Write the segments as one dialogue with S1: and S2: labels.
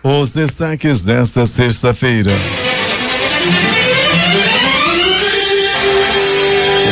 S1: Os destaques desta sexta-feira.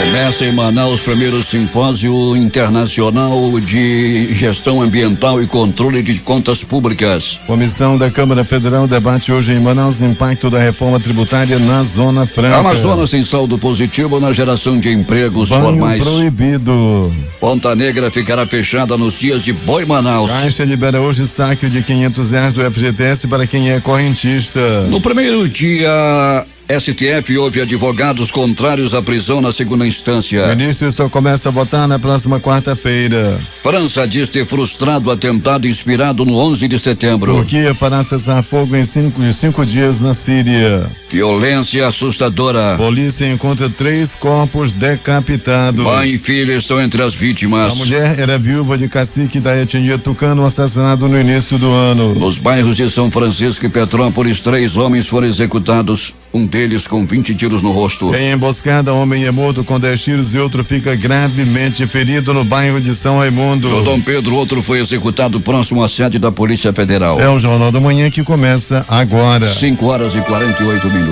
S2: Começa em Manaus o primeiro simpósio internacional de gestão ambiental e controle de contas públicas.
S1: Comissão da Câmara Federal debate hoje em Manaus impacto da reforma tributária na Zona Franca.
S2: Amazonas tem saldo positivo na geração de empregos
S1: Banho
S2: formais.
S1: proibido.
S2: Ponta Negra ficará fechada nos dias de Boi Manaus.
S1: Caixa libera hoje saque de R$500 do FGTS para quem é correntista.
S2: No primeiro dia, STF houve advogados contrários à prisão na segunda instância.
S1: O ministro só começa a votar na próxima quarta-feira.
S2: França diz ter frustrado o atentado inspirado no 11 de setembro.
S1: Turquia fará cessar fogo em cinco dias na Síria.
S2: Violência assustadora.
S1: Polícia encontra 3 corpos decapitados.
S2: Mãe e filha estão entre as vítimas.
S1: A mulher era viúva de cacique da etnia tucano, assassinado no início do ano.
S2: Nos bairros de São Francisco e Petrópolis, 3 homens foram executados, um deles com 20 tiros no rosto.
S1: Em emboscada, homem é morto com 10 tiros e outro fica gravemente ferido no bairro de São Raimundo.
S2: No Dom Pedro, outro foi executado próximo à sede da Polícia Federal.
S1: É o Jornal da Manhã que começa agora.
S2: 5h48.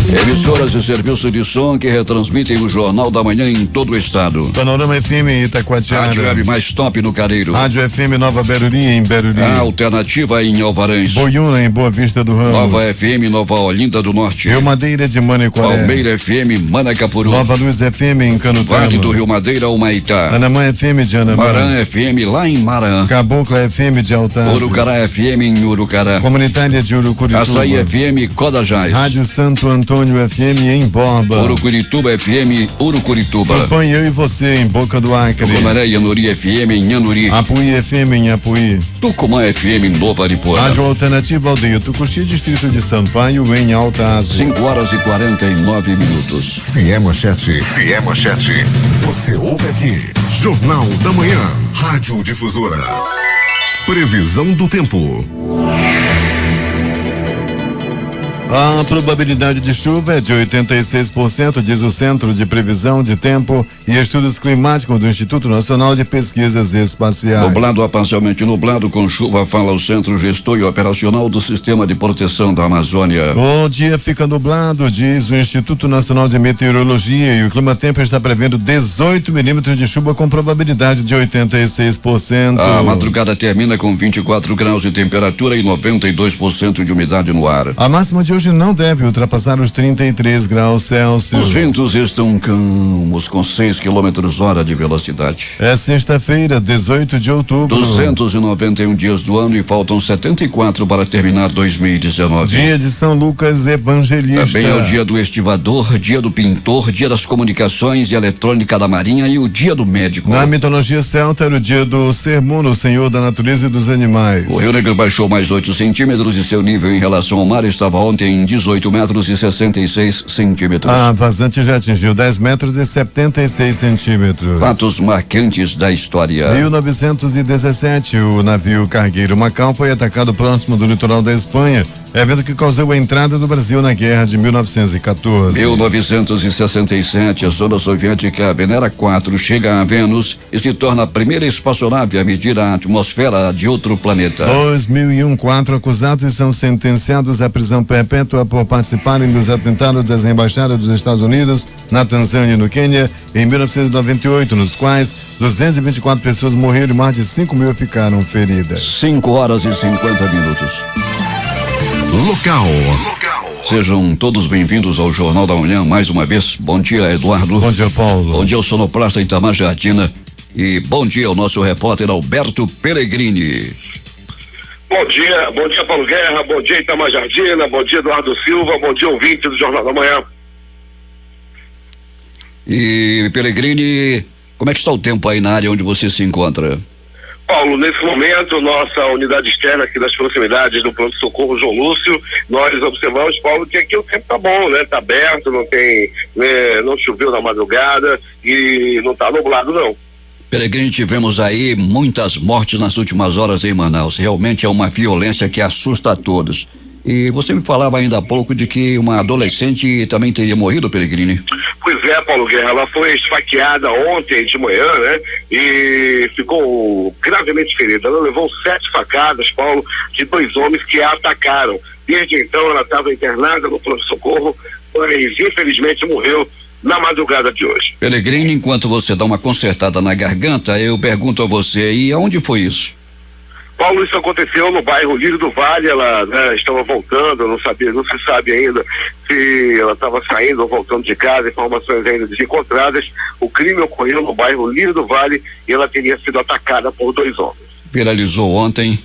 S2: Emissoras e serviços de som que retransmitem o Jornal da Manhã em todo o estado.
S1: Panorama FM em Itacoatiara.
S2: Rádio Web mais top no Careiro.
S1: Rádio FM Nova Beruri em Beruri.
S2: A Alternativa em Alvarães.
S1: Boiúna em Boa Vista do Ramos.
S2: Nova FM Nova Olinda do Norte.
S1: Rio Madeira de Manicoré.
S2: Palmeira FM Manacapuru.
S1: Nova Luz FM em Canutama.
S2: Vale do Rio Madeira Humaitá.
S1: Anamã FM de Anamã.
S2: Maran FM lá em Maran.
S1: Cabocla FM de Altazes.
S2: Urucará FM em Urucará.
S1: Comunitária de Urucurituba.
S2: Açaí FM Codajás.
S1: Rádio Santo Antônio FM em Borba.
S2: Urucurituba FM Urucurituba.
S1: Campanha Eu e Você em Boca do Acre.
S2: Tucumaré Yanuri FM em Yanuri.
S1: Apuí FM em Apuí.
S2: Tucumã FM em Nova Aripuã.
S1: Rádio Alternativa Aldeia Tucuxi, distrito de Sampaio em Altazes.
S2: 5h49.
S3: Se é manchete, você ouve aqui. Jornal da Manhã, Rádio Difusora. Previsão do tempo.
S1: A probabilidade de chuva é de 86%, diz o Centro de Previsão de Tempo e Estudos Climáticos do Instituto Nacional de Pesquisas Espaciais.
S2: Nublado a parcialmente nublado com chuva, fala o Centro Gestor e Operacional do Sistema de Proteção da Amazônia.
S1: O dia fica nublado, diz o Instituto Nacional de Meteorologia, e o Climatempo está prevendo 18 milímetros de chuva com probabilidade de 86%.
S2: A madrugada termina com 24 graus de temperatura e 92% de umidade no ar.
S1: A máxima de hoje não deve ultrapassar os 33 graus Celsius.
S2: Os ventos estão calmos com 6 km/h de velocidade.
S1: É sexta-feira, 18 de outubro.
S2: 291 dias do ano e faltam 74 para terminar 2019.
S1: Dia de São Lucas Evangelista.
S2: Também é o dia do estivador, dia do pintor, dia das comunicações e eletrônica da Marinha e o dia do médico.
S1: Na mitologia celta era o dia do Sermuno, Senhor da Natureza e dos Animais.
S2: O Rio Negro baixou mais 8 centímetros e seu nível em relação ao mar estava ontem em 18 metros e 66 centímetros.
S1: A vazante já atingiu 10 metros e 76 centímetros.
S2: Fatos marcantes da história.
S1: 1917, o navio cargueiro Macau foi atacado próximo do litoral da Espanha, evento que causou a entrada do Brasil na guerra de 1914.
S2: 1967, a sonda soviética Venera 4 chega a Vênus e se torna a primeira espaçonave a medir a atmosfera de outro planeta.
S1: 2001, 4 acusados são sentenciados à prisão perpétua por participarem dos atentados às embaixadas dos Estados Unidos na Tanzânia e no Quênia em 1998, nos quais 224 pessoas morreram e mais de 5 mil ficaram feridas.
S2: 5h50.
S3: Local.
S2: Sejam todos bem-vindos ao Jornal da Manhã mais uma vez. Bom dia, Eduardo.
S1: Bom dia, Paulo.
S2: Bom dia ao sonoplasta Itamar Jardina e bom dia ao nosso repórter Alberto Pellegrini.
S4: Bom dia, Paulo Guerra, bom dia Itamar Jardina, bom dia Eduardo Silva, bom dia ouvinte do Jornal da Manhã.
S2: E Pellegrini, como é que está o tempo aí na área onde você se encontra?
S4: Paulo, nesse momento, nossa unidade externa aqui das proximidades do pronto-socorro João Lúcio, nós observamos, Paulo, que aqui o tempo tá bom, né? Tá aberto, não tem, não choveu na madrugada e não tá nublado, não.
S2: Pellegrini, tivemos aí muitas mortes nas últimas horas em Manaus. Realmente é uma violência que assusta a todos. E você me falava ainda há pouco de que uma adolescente também teria morrido, Pelegrini.
S4: Pois é, Paulo Guerra, ela foi esfaqueada ontem de manhã, né? E ficou gravemente ferida. Ela levou 7 facadas, Paulo, de 2 homens que a atacaram. Desde então ela estava internada no pronto-socorro, mas infelizmente morreu na madrugada de hoje.
S2: Pelegrini, enquanto você dá uma consertada na garganta, eu pergunto a você, e aonde foi isso?
S4: Paulo, isso aconteceu no bairro Lírio do Vale. Ela, né, estava voltando, não se sabe ainda se ela estava saindo ou voltando de casa, informações ainda desencontradas. O crime ocorreu no bairro Lírio do Vale e ela teria sido atacada por 2 homens.
S2: Viralizou ontem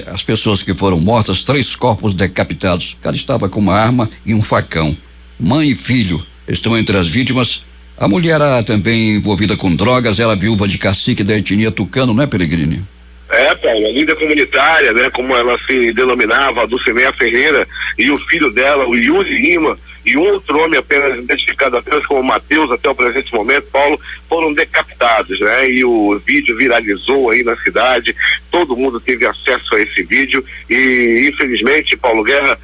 S2: as pessoas que foram mortas, 3 corpos decapitados. O cara estava com uma arma e um facão. Mãe e filho estão entre as vítimas. A mulher era também envolvida com drogas, era viúva de cacique da etnia tucano, não é, Pelegrini?
S4: É, Paulo, a líder comunitária, né, como ela se denominava, a Dulcineia Ferreira, e o filho dela, o Yuri Lima, e um outro homem apenas identificado apenas como Mateus até o presente momento, Paulo, foram decapitados, né? E o vídeo viralizou aí na cidade, todo mundo teve acesso a esse vídeo e infelizmente, Paulo Guerra,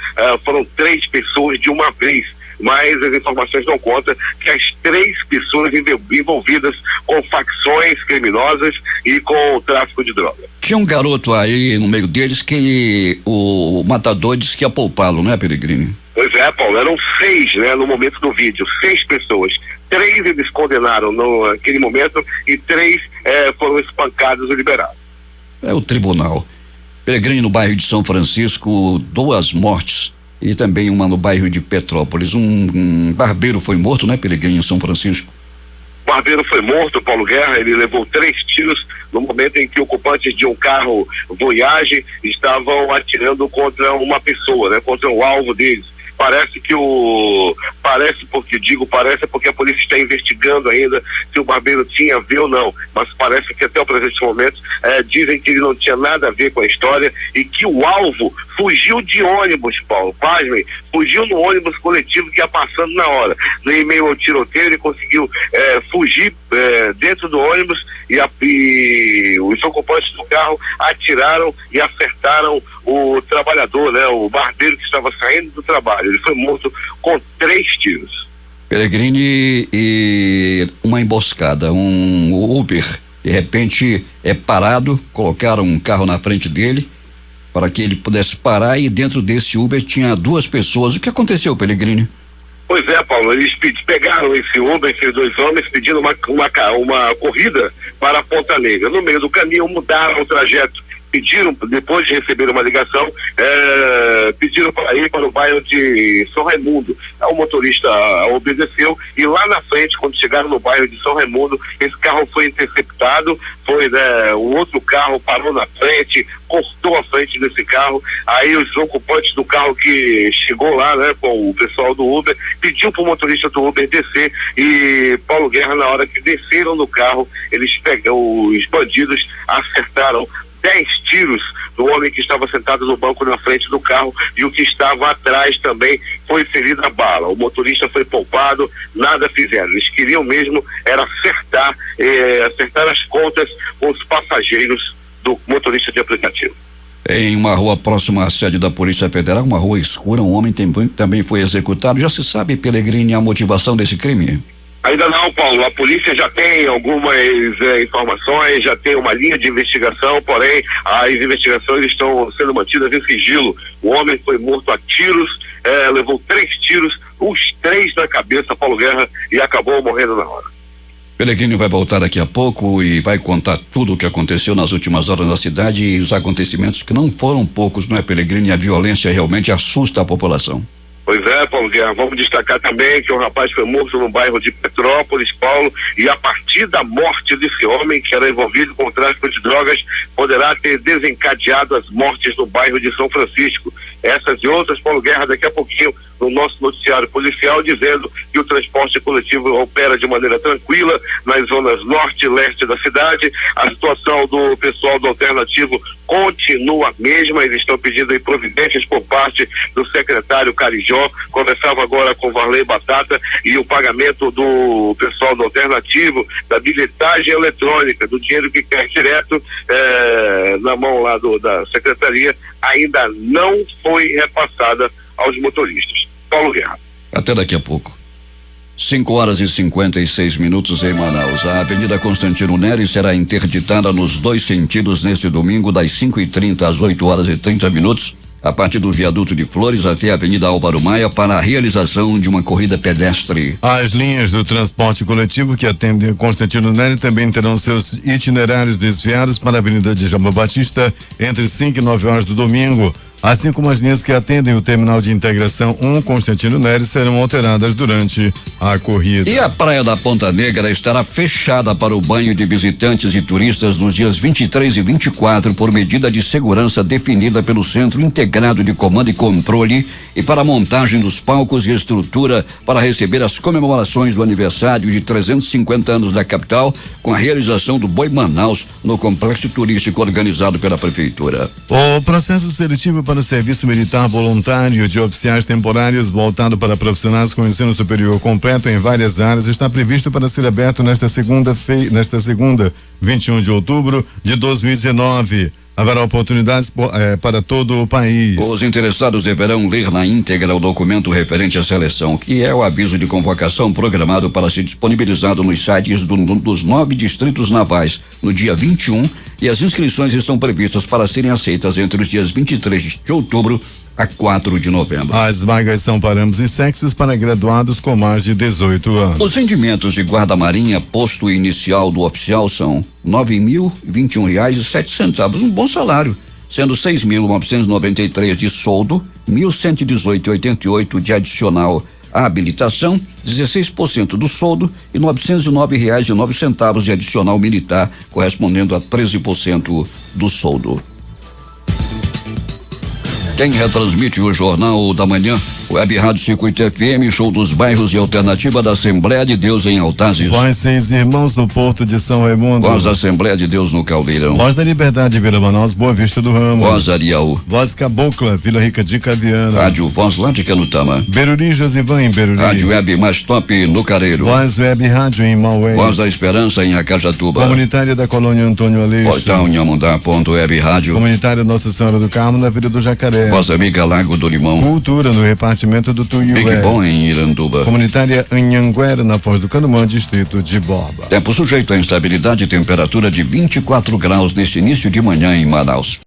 S4: foram 3 pessoas de uma vez. Mas as informações dão conta que as 3 pessoas envolvidas com facções criminosas e com o tráfico de drogas.
S2: Tinha um garoto aí no meio deles que o matador disse que ia poupá-lo, né, Pelegrini?
S4: Pois é, Paulo, eram 6, né, no momento do vídeo, 6 pessoas. 3 eles condenaram naquele momento e 3 foram espancados e liberados.
S2: É o tribunal. Pelegrini, no bairro de São Francisco, 2 mortes. E também uma no bairro de Petrópolis. Um barbeiro foi morto, né, Pelegrini, em São Francisco?
S4: O barbeiro foi morto, Paulo Guerra. Ele levou 3 tiros no momento em que ocupantes de um carro Voyage estavam atirando contra uma pessoa, né, contra o alvo deles. Parece porque a polícia está investigando ainda se o barbeiro tinha a ver ou não, mas parece que até o presente momento dizem que ele não tinha nada a ver com a história e que o alvo fugiu de ônibus, Paulo, pasmem, fugiu no ônibus coletivo que ia passando na hora. Em meio ao tiroteio ele conseguiu fugir dentro do ônibus e os ocupantes do carro atiraram e acertaram o trabalhador, né, o barbeiro que estava saindo do trabalho. Ele foi morto com 3 tiros.
S2: Pelegrini, e uma emboscada, um Uber, de repente parado, colocaram um carro na frente dele para que ele pudesse parar e dentro desse Uber tinha 2 pessoas. O que aconteceu, Pelegrini?
S4: Pois é, Paulo, eles pegaram esse Uber, esses 2 homens, pedindo uma corrida para a Ponta Negra. No meio do caminho mudaram o trajeto. Pediram, depois de receber uma ligação, pediram para ir para o bairro de São Raimundo. O motorista obedeceu e lá na frente, quando chegaram no bairro de São Raimundo, esse carro foi interceptado, o outro carro parou na frente, cortou a frente desse carro. Aí os ocupantes do carro que chegou lá, né, com o pessoal do Uber, pediu para o motorista do Uber descer e Paulo Guerra, na hora que desceram do carro, os bandidos acertaram 10 tiros do homem que estava sentado no banco na frente do carro e o que estava atrás também foi ferido a bala. O motorista foi poupado, nada fizeram. Eles queriam mesmo era acertar as contas com os passageiros do motorista de aplicativo.
S2: Em uma rua próxima à sede da Polícia Federal, uma rua escura, um homem também foi executado. Já se sabe, Pelegrini, a motivação desse crime?
S4: Ainda não, Paulo. A polícia já tem algumas informações, já tem uma linha de investigação, porém as investigações estão sendo mantidas em sigilo. O homem foi morto a tiros, levou 3 tiros, os 3 na cabeça, Paulo Guerra, e acabou morrendo na hora.
S2: Pelegrini vai voltar daqui a pouco e vai contar tudo o que aconteceu nas últimas horas na cidade e os acontecimentos que não foram poucos, não é, Pelegrini? A violência realmente assusta a população.
S4: Pois é, Paulo Guerra, vamos destacar também que o rapaz foi morto no bairro de Petrópolis, Paulo, e a partir da morte desse homem, que era envolvido com o tráfico de drogas, poderá ter desencadeado as mortes no bairro de São Francisco. Essas e outras, Paulo Guerra, daqui a pouquinho no nosso noticiário policial, dizendo que o transporte coletivo opera de maneira tranquila nas zonas norte e leste da cidade. A situação do pessoal do alternativo continua a mesma, eles estão pedindo aí providências por parte do secretário Carijó. Conversava agora com Varley Batata e o pagamento do pessoal do alternativo, da bilhetagem eletrônica, do dinheiro que cai direto na mão lá da secretaria, ainda não foi foi repassada aos motoristas. Paulo Guerra.
S2: Até daqui a pouco. 5h56 em Manaus. A Avenida Constantino Neri será interditada nos dois sentidos neste domingo, das 5h30 às 8h30, a partir do viaduto de Flores até a Avenida Álvaro Maia, para a realização de uma corrida pedestre.
S1: As linhas do transporte coletivo que atendem a Constantino Neri também terão seus itinerários desviados para a Avenida de Djalma Batista entre 5 e 9 horas do domingo. Assim como as linhas que atendem o terminal de integração 1 Constantino Neri serão alteradas durante a corrida.
S2: E a Praia da Ponta Negra estará fechada para o banho de visitantes e turistas nos dias 23 e 24 por medida de segurança definida pelo Centro Integrado de Comando e Controle e para a montagem dos palcos e estrutura para receber as comemorações do aniversário de 350 anos da capital, com a realização do Boi Manaus no complexo turístico organizado pela Prefeitura.
S1: O processo seletivo para o Serviço Militar Voluntário de Oficiais Temporários voltado para profissionais com ensino superior completo em várias áreas está previsto para ser aberto nesta segunda, 21 de outubro de 2019. Haverá oportunidades para todo o país.
S2: Os interessados deverão ler na íntegra o documento referente à seleção, que é o aviso de convocação programado para ser disponibilizado nos sites dos 9 distritos navais no dia 21, e as inscrições estão previstas para serem aceitas entre os dias 23 de outubro a 4 de novembro.
S1: As vagas são para ambos os sexos para graduados com mais de 18 anos.
S2: Os rendimentos de guarda-marinha, posto inicial do oficial, são R$9.021,07, um bom salário, sendo 6.993 de soldo, 1.118,88 de adicional à habilitação, 16% do soldo e R$909,09 de adicional militar, correspondendo a 13% do soldo. Quem retransmite o Jornal da Manhã, Web Rádio Circuito FM, Show dos Bairros e Alternativa da Assembleia de Deus em Altazes.
S1: Voz Seis Irmãos no Porto de São Raimundo.
S2: Voz da Assembleia de Deus no Caldeirão.
S1: Voz da Liberdade, Vila Manaus, Boa Vista do Ramo.
S2: Voz Ariaú.
S1: Voz Cabocla, Vila Rica de Caviana.
S2: Rádio Voz lá de Canutama.
S1: Beruri, Josivan em Beruri.
S2: Rádio Web Mais Top no Careiro.
S1: Voz Web Rádio em Maués.
S2: Voz da Esperança em Acajatuba.
S1: Comunitária da Colônia Antônio Aleixo.
S2: Portal Inhamundá.web Rádio.
S1: Comunitária Nossa Senhora do Carmo na Vila do Jacaré.
S2: Voz Amiga Lago do Limão.
S1: Cultura no repartimento do Tuiué.
S2: Fique bom em Iranduba.
S1: Comunitária Anhanguera na Foz do Canumã, distrito de Borba.
S2: Tempo sujeito à instabilidade e temperatura de 24 graus neste início de manhã em Manaus.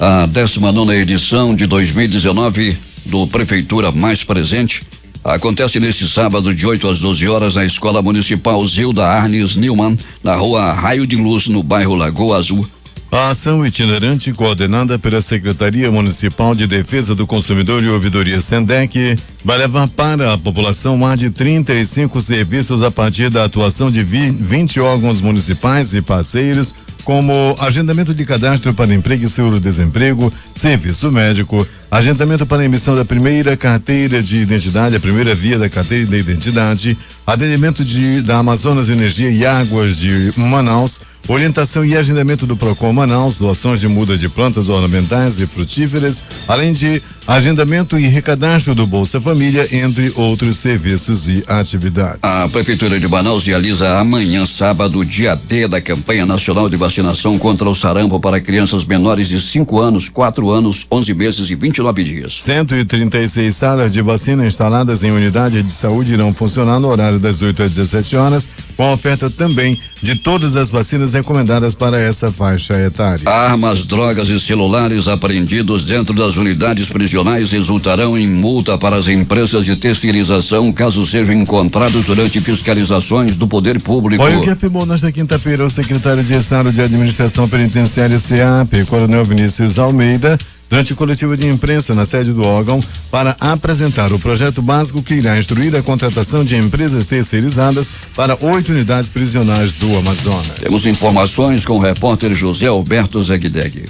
S2: A 19ª edição de 2019 do Prefeitura Mais Presente acontece neste sábado de 8 às 12 horas na Escola Municipal Zilda Arnes Newman, na rua Raio de Luz, no bairro Lagoa Azul.
S1: A ação itinerante coordenada pela Secretaria Municipal de Defesa do Consumidor e Ouvidoria SENDEC vai levar para a população mais de 35 serviços a partir da atuação de 20 órgãos municipais e parceiros, como agendamento de cadastro para emprego e seguro-desemprego, serviço médico, agendamento para emissão da primeira carteira de identidade, a primeira via da carteira de identidade, atendimento da Amazonas Energia e Águas de Manaus, orientação e agendamento do Procon Manaus, doações de muda de plantas ornamentais e frutíferas, além de agendamento e recadastro do Bolsa Família, entre outros serviços e atividades.
S2: A Prefeitura de Manaus realiza amanhã, sábado, dia D da campanha nacional de vacinação contra o sarampo para crianças menores de 5 anos, 4 anos, 11 meses e 29 dias.
S1: 136 salas de vacina instaladas em unidade de saúde irão funcionar no horário das 8 às 17 horas, com a oferta também de todas as vacinas recomendadas para essa faixa etária.
S2: Armas, drogas e celulares apreendidos dentro das unidades prisionais resultarão em multa para as empresas de terceirização caso sejam encontrados durante fiscalizações do poder público.
S1: Foi o que afirmou nesta quinta-feira o secretário de Estado de Administração Penitenciária SEAP, Coronel Vinícius Almeida, durante coletiva de imprensa na sede do órgão, para apresentar o projeto básico que irá instruir a contratação de empresas terceirizadas para 8 unidades prisionais do Amazonas.
S2: Temos informações com o repórter José Alberto Zegdeg.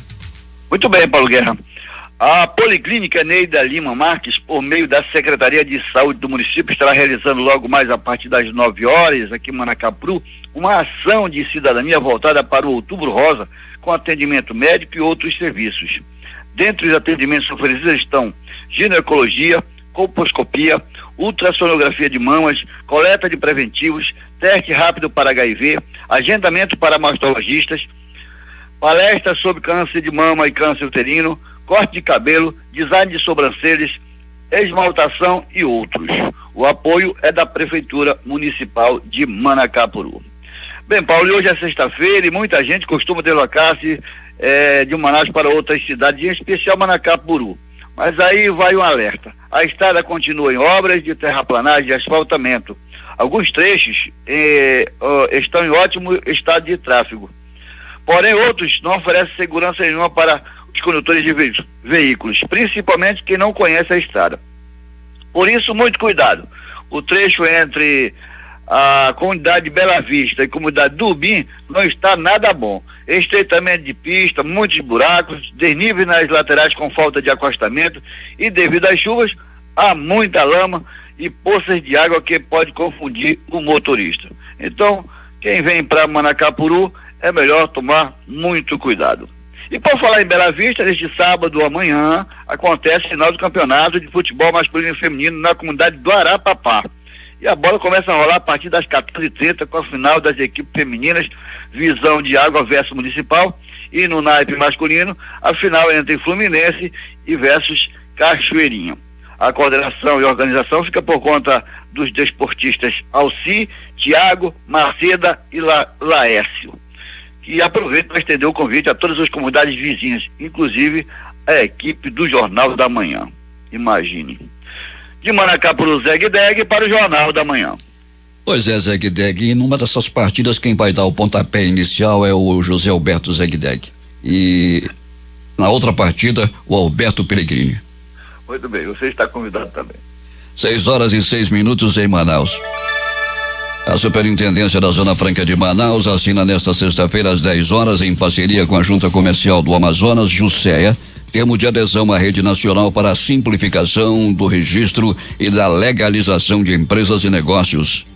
S5: Muito bem, Paulo Guerra. A Policlínica Neida Lima Marques, por meio da Secretaria de Saúde do município, estará realizando logo mais a partir das 9 horas, aqui em Manacapuru, uma ação de cidadania voltada para o Outubro Rosa, com atendimento médico e outros serviços. Dentre os atendimentos oferecidos estão ginecologia, colposcopia, ultrassonografia de mamas, coleta de preventivos, teste rápido para HIV, agendamento para mastologistas, palestra sobre câncer de mama e câncer uterino, corte de cabelo, design de sobrancelhas, esmaltação e outros. O apoio é da Prefeitura Municipal de Manacapuru. Bem, Paulo, hoje é sexta-feira e muita gente costuma deslocar-se de Manaus para outras cidades, em especial Manacapuru. Mas aí vai um alerta. A estrada continua em obras de terraplanagem e asfaltamento. Alguns trechos estão em ótimo estado de tráfego. Porém, outros não oferecem segurança nenhuma para os condutores de veículos, principalmente quem não conhece a estrada. Por isso, muito cuidado. O trecho entre a comunidade Bela Vista e a comunidade do Ubim não está nada bom. Estreitamento de pista, muitos buracos, desníveis nas laterais com falta de acostamento e, devido às chuvas, há muita lama e poças de água que pode confundir o motorista. Então, quem vem para Manacapuru é melhor tomar muito cuidado. E por falar em Bela Vista, neste sábado amanhã acontece o final do campeonato de futebol masculino e feminino na comunidade do Arapapá. E a bola começa a rolar a partir das 14h30 com a final das equipes femininas, Visão de Água versus Municipal, e no naipe masculino, a final entre Fluminense e versus Cachoeirinha. A coordenação e organização fica por conta dos desportistas Alci, Tiago, Maceda e Laércio. E aproveito para estender o convite a todas as comunidades vizinhas, inclusive a equipe do Jornal da Manhã. Imagine. De Manacapuru, Zeg-Deg para o Jornal da Manhã.
S2: Pois é, Zeg-Deg, e numa dessas partidas quem vai dar o pontapé inicial é o José Alberto Zeg-Deg. E na outra partida, o Alberto Pellegrini.
S5: Muito bem, você está convidado também.
S2: 6h06 em Manaus. A Superintendência da Zona Franca de Manaus assina nesta sexta-feira às 10 horas, em parceria com a Junta Comercial do Amazonas, JUSEA, termo de adesão à Rede Nacional para a Simplificação do Registro e da Legalização de Empresas e Negócios.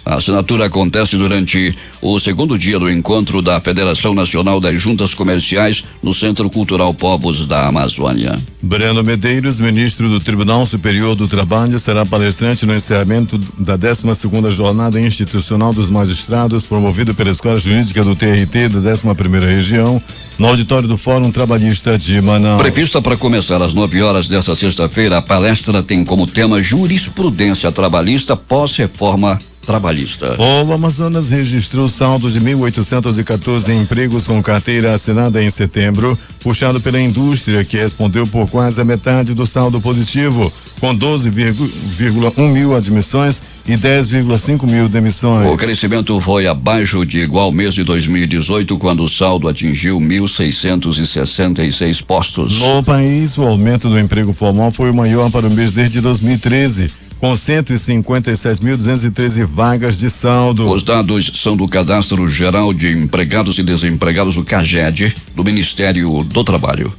S2: A assinatura acontece durante o segundo dia do encontro da Federação Nacional das Juntas Comerciais no Centro Cultural Povos da Amazônia.
S1: Breno Medeiros, ministro do Tribunal Superior do Trabalho, será palestrante no encerramento da 12ª Jornada Institucional dos Magistrados, promovido pela Escola Jurídica do TRT da 11ª Região, no auditório do Fórum Trabalhista de Manaus.
S2: Prevista para começar às 9 horas desta sexta-feira, a palestra tem como tema Jurisprudência Trabalhista pós-reforma trabalhista.
S1: O Amazonas registrou saldo de 1.814 empregos com carteira assinada em setembro, puxado pela indústria, que respondeu por quase a metade do saldo positivo, com 12,1 mil admissões e 10,5 mil demissões.
S2: O crescimento foi abaixo de igual mês de 2018, quando o saldo atingiu 1.666 postos.
S1: No país, o aumento do emprego formal foi o maior para o mês desde 2013. Com 157.213 vagas de saldo.
S2: Os dados são do Cadastro Geral de Empregados e Desempregados, o CAGED, do Ministério do Trabalho.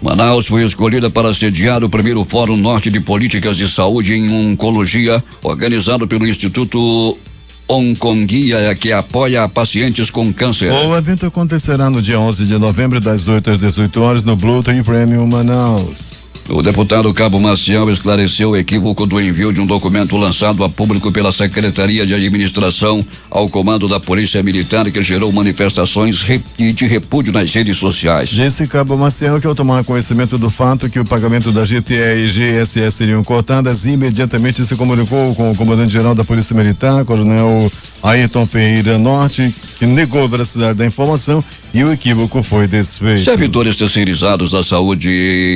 S2: Manaus foi escolhida para sediar o primeiro Fórum Norte de Políticas de Saúde em Oncologia, organizado pelo Instituto Onconguia, que apoia pacientes com câncer.
S1: O evento acontecerá no dia 11 de novembro, das 8 às 18 horas, no Blue Tree Premium Manaus.
S2: O deputado Cabo Maciel esclareceu o equívoco do envio de um documento lançado a público pela Secretaria de Administração ao comando da Polícia Militar, que gerou manifestações de repúdio nas redes sociais.
S1: Disse Cabo Maciel que, ao tomar conhecimento do fato que o pagamento da GTE e GSS seriam cortadas, imediatamente se comunicou com o comandante-geral da Polícia Militar, Coronel Ayrton Ferreira Norte, que negou a veracidade da informação e o equívoco foi desfeito.
S2: Servidores terceirizados da saúde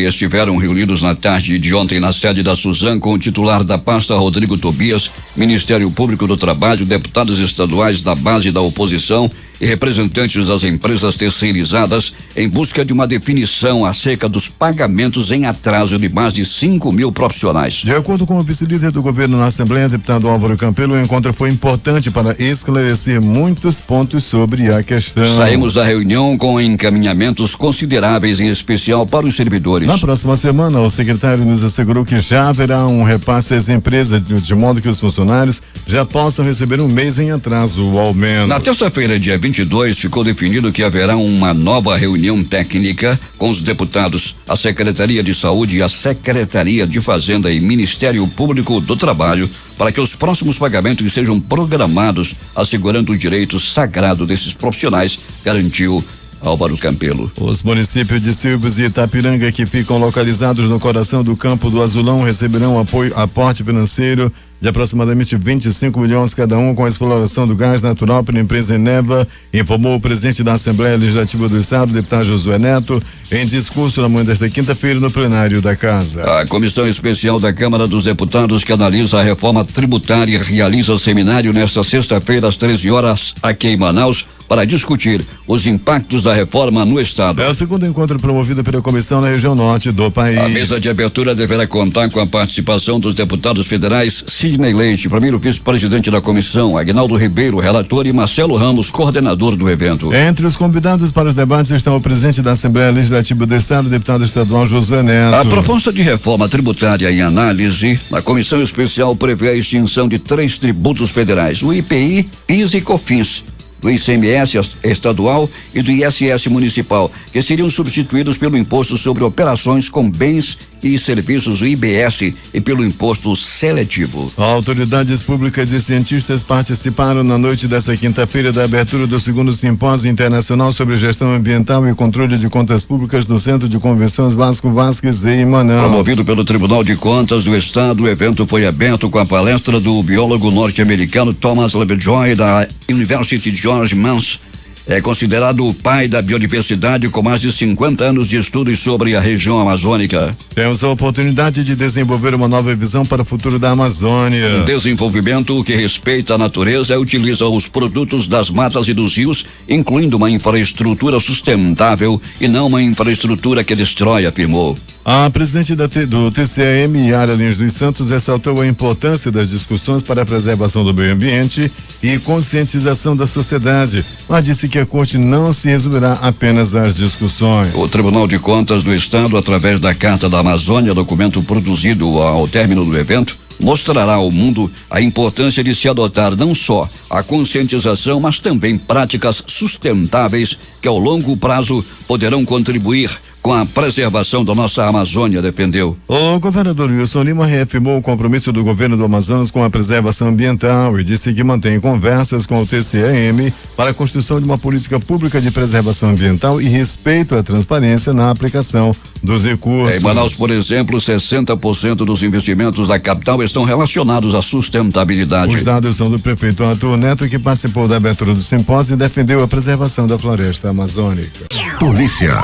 S2: estiveram reunidos na tarde de ontem na sede da Suzan com o titular da pasta, Rodrigo Tobias, Ministério Público do Trabalho, deputados estaduais da base da oposição e representantes das empresas terceirizadas, em busca de uma definição acerca dos pagamentos em atraso de mais de 5 mil profissionais.
S1: De acordo com o vice-líder do governo na Assembleia, deputado Álvaro Campelo, o encontro foi importante para esclarecer muitos pontos sobre a questão.
S2: Saímos da reunião com encaminhamentos consideráveis, em especial para os servidores.
S1: Na próxima semana, o secretário nos assegurou que já haverá um repasse às empresas, de modo que os funcionários já possam receber um mês em atraso ao menos.
S2: Na terça-feira, dia 22, ficou definido que haverá uma nova reunião técnica com os deputados, a Secretaria de Saúde e a Secretaria de Fazenda e Ministério Público do Trabalho, para que os próximos pagamentos sejam programados, assegurando o direito sagrado desses profissionais, garantiu Álvaro Campelo.
S1: Os municípios de Silves e Itapiranga, que ficam localizados no coração do Campo do Azulão, receberão aporte financeiro de aproximadamente 25 milhões cada um com a exploração do gás natural pela empresa Eneva, informou o presidente da Assembleia Legislativa do Estado, deputado Josué Neto, em discurso na manhã desta quinta-feira no plenário da Casa.
S2: A Comissão Especial da Câmara dos Deputados, que analisa a reforma tributária, realiza seminário nesta sexta-feira às 13 horas aqui em Manaus para discutir os impactos da reforma no Estado.
S1: É o segundo encontro promovido pela comissão na região norte do país.
S2: A mesa de abertura deverá contar com a participação dos deputados federais Sidney Leite, primeiro vice-presidente da comissão, Agnaldo Ribeiro, relator, e Marcelo Ramos, coordenador do evento.
S1: Entre os convidados para os debates estão o presidente da Assembleia Legislativa do Estado, deputado estadual Josué Neto.
S2: A proposta de reforma tributária em análise na comissão especial prevê a extinção de 3 tributos federais: o IPI, PIS e COFINS, do ICMS estadual e do ISS municipal, que seriam substituídos pelo Imposto sobre Operações com Bens e Serviços, o IBS, e pelo Imposto Seletivo.
S1: Autoridades públicas e cientistas participaram na noite desta quinta-feira da abertura do segundo Simpósio Internacional sobre Gestão Ambiental e Controle de Contas Públicas no Centro de Convenções Vasco Vasques, em Manaus.
S2: Promovido pelo Tribunal de Contas do Estado, o evento foi aberto com a palestra do biólogo norte-americano Thomas Lovejoy, da University George Mans. É considerado o pai da biodiversidade, com mais de 50 anos de estudos sobre a região amazônica.
S1: Temos a oportunidade de desenvolver uma nova visão para o futuro da Amazônia.
S2: Um desenvolvimento que respeita a natureza e utiliza os produtos das matas e dos rios, incluindo uma infraestrutura sustentável e não uma infraestrutura que destrói, afirmou.
S1: A presidente do TCAM, Yara Lins dos Santos, ressaltou a importância das discussões para a preservação do meio ambiente e conscientização da sociedade, mas disse que a corte não se resumirá apenas às discussões.
S2: O Tribunal de Contas do Estado, através da Carta da Amazônia, documento produzido ao término do evento, mostrará ao mundo a importância de se adotar não só a conscientização, mas também práticas sustentáveis que ao longo prazo poderão contribuir com a preservação da nossa Amazônia, defendeu.
S1: O governador Wilson Lima reafirmou o compromisso do governo do Amazonas com a preservação ambiental e disse que mantém conversas com o TCAM para a construção de uma política pública de preservação ambiental e respeito à transparência na aplicação dos recursos.
S2: Em Manaus, por exemplo, 60% dos investimentos da capital estão relacionados à sustentabilidade.
S1: Os dados são do prefeito Arthur Neto, que participou da abertura do simpósio e defendeu a preservação da floresta amazônica.
S3: Polícia.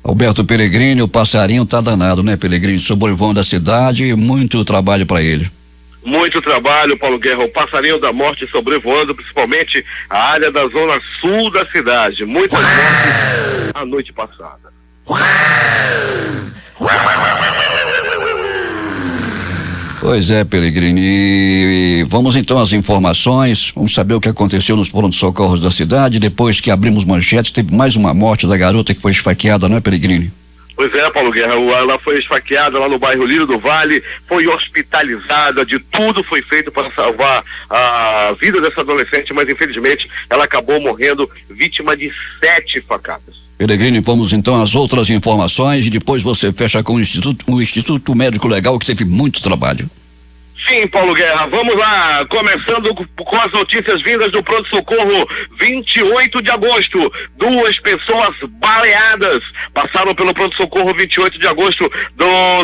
S2: Alberto Peregrini, o passarinho tá danado, né, Peregrini? Sobrevoando a cidade, muito trabalho para ele.
S4: Muito trabalho, Paulo Guerra. O passarinho da morte sobrevoando, principalmente a área da zona sul da cidade. Muitas mortes a noite passada.
S2: Pois é, Peregrini. Vamos então às informações. Vamos saber o que aconteceu nos pronto-socorros da cidade. Depois que abrimos manchetes, teve mais uma morte da garota que foi esfaqueada, não é, Peregrini?
S4: Pois é, Paulo Guerra, ela foi esfaqueada lá no bairro Lírio do Vale, foi hospitalizada, de tudo foi feito para salvar a vida dessa adolescente, mas infelizmente ela acabou morrendo vítima de 7 facadas.
S2: Peregrini, vamos então às outras informações e depois você fecha com o Instituto Médico Legal, que teve muito trabalho.
S4: Sim, Paulo Guerra, vamos lá, começando com as notícias vindas do pronto-socorro. 28 de agosto, 2 pessoas baleadas passaram pelo pronto-socorro 28 de agosto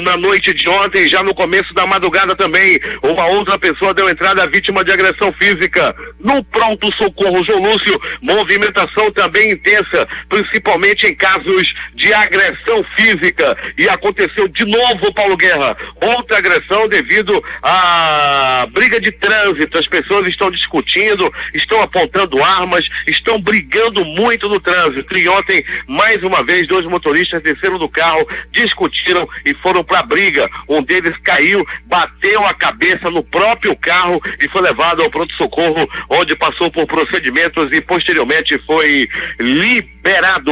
S4: na noite de ontem, já no começo da madrugada também. Uma outra pessoa deu entrada vítima de agressão física. No pronto-socorro João Lúcio, movimentação também intensa, principalmente em casos de agressão física. E aconteceu de novo, Paulo Guerra, outra agressão devido a briga de trânsito. As pessoas estão discutindo, estão apontando armas, estão brigando muito no trânsito. E ontem, mais uma vez, 2 motoristas desceram do carro, discutiram e foram para a briga. Um deles caiu, bateu a cabeça no próprio carro e foi levado ao pronto-socorro, onde passou por procedimentos e posteriormente foi liberado.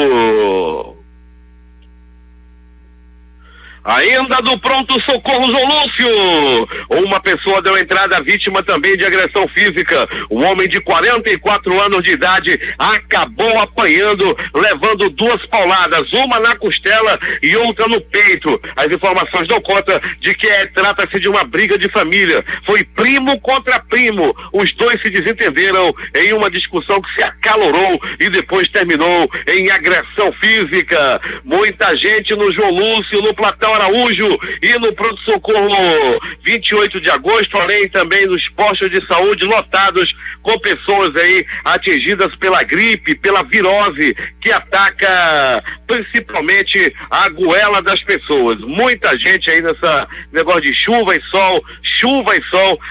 S4: Ainda do pronto-socorro João Lúcio, uma pessoa deu entrada vítima também de agressão física. Um homem de 44 anos de idade acabou apanhando, levando 2 pauladas, uma na costela e outra no peito. As informações dão conta de que trata-se de uma briga de família. Foi primo contra primo. Os dois se desentenderam em uma discussão que se acalorou e depois terminou em agressão física. Muita gente no João Lúcio, no Platão Araújo e no pronto-socorro 28 de agosto, além também dos postos de saúde lotados com pessoas aí atingidas pela gripe, pela virose que ataca principalmente a goela das pessoas. Muita gente aí nessa negócio de chuva e sol,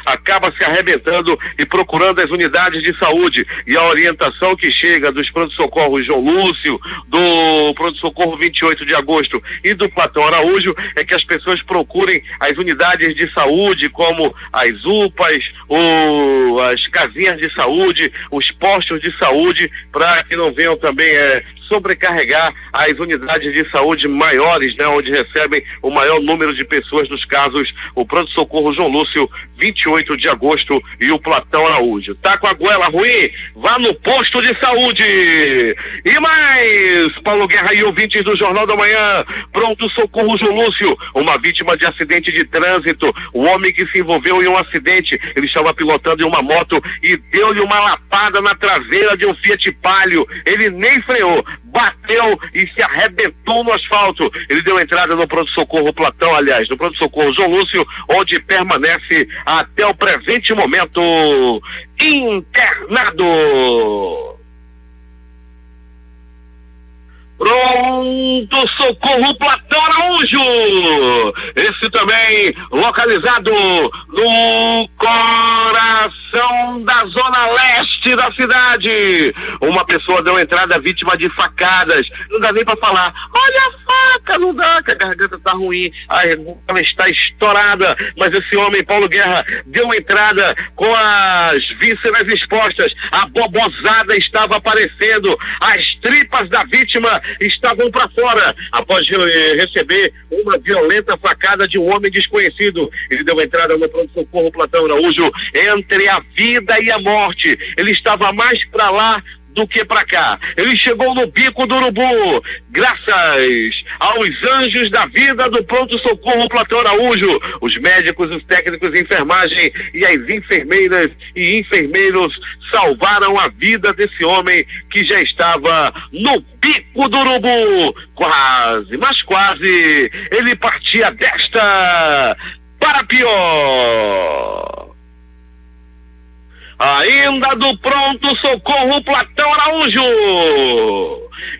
S4: acaba se arrebentando e procurando as unidades de saúde. E a orientação que chega dos pronto-socorros João Lúcio, do pronto-socorro 28 de agosto e do Platão Araújo é que as pessoas procurem as unidades de saúde, como as UPAs, as casinhas de saúde, os postos de saúde, para que não venham também sobrecarregar as unidades de saúde maiores, né, onde recebem o maior número de pessoas dos casos, o pronto-socorro João Lúcio, 28 de agosto e o Platão Araújo. Tá com a goela ruim? Vá no posto de saúde. E mais, Paulo Guerra e ouvintes do Jornal da Manhã, pronto-socorro João Lúcio, uma vítima de acidente de trânsito, um homem que se envolveu em um acidente, ele estava pilotando em uma moto e deu-lhe uma lapada na traseira de um Fiat Palio, ele nem freou, bateu e se arrebentou no asfalto. Ele deu entrada no pronto-socorro Platão, aliás, no pronto-socorro João Lúcio, onde permanece até o presente momento internado. Pronto-socorro Platão Araújo, esse também localizado no coração da zona leste da cidade. Uma pessoa deu entrada vítima de facadas. Não dá nem pra falar, olha a faca, não dá, que a garganta tá ruim, ela está estourada. Mas esse homem, Paulo Guerra, deu entrada com as vísceras expostas, a bobozada estava aparecendo, as tripas da vítima estavam para fora, após receber uma violenta facada de um homem desconhecido. Ele deu entrada no pronto-socorro Platão Araújo entre a vida e a morte. Ele estava mais para lá do que para cá. Ele chegou no bico do urubu, graças aos anjos da vida do pronto-socorro Platão Araújo, os médicos, os técnicos de enfermagem e as enfermeiras e enfermeiros salvaram a vida desse homem que já estava no bico do urubu. Quase, mas quase, ele partia desta para pior. Ainda do pronto-socorro Platão Araújo,